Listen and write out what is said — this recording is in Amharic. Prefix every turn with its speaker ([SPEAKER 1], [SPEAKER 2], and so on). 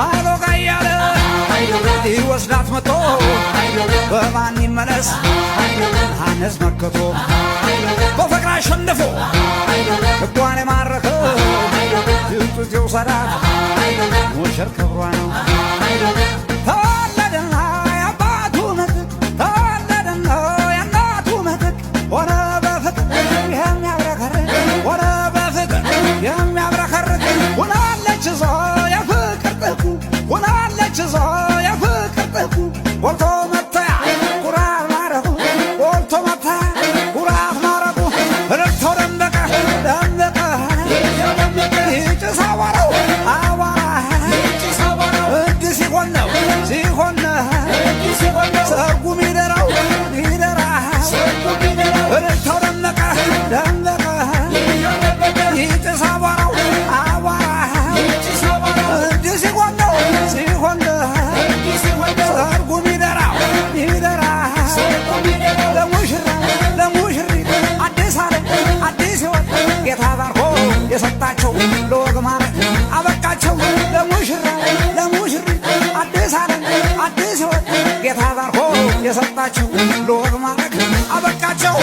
[SPEAKER 1] አይሎጋ እያለ ይወስዳት መቶ በማን ይመለስ አነስ መከቶ በፍቅር አሸንፎ ሕጓን የማረከ ይውጡት ይውሰዳት ሞሸር ክብሯ ነው። ተወለደና የአባቱ ምትክ ተወለደና የእናቱ ምትክ ሆነ በፍቅር የሚያብረከርክ ሆነ በፍቅር የሚያብረከርክ ሆናለች እዞ የፍቅር ጥልቁ ሆናለች እዞ የፍቅር ጥልቁ ወልቶ መታያ ኩራት ማረጉ ወልቶ መታያ ኩራት ማረጉ እልልቶ ደመቀ ደመቀ ይጭስ አቧራው አቧራ እንዲህ ሲሆን ነው ሲሆን ሰርጉ ሚደራው ሚደራ እልልታው ደመቀ ደመቀ ይጭስ አቧራው አቧራ እንዲህ ሲሆን ነው ሲሆን ሰርጉ ሚደራው ሚደራ ለሙሽራ ለሙሽሪት አዲስ ዓለም አዲስ ሕይወት ጌታ ባርኮ የሰጣቸው ለወግ ማረግ አበቃቸው። ለሙሽራ ለሙሽሪት አዲስ ዓለም አዲስ ሕይወት ጌታ ባርኮ የሰጣቸው ለወግ ማረግ አበቃቸው።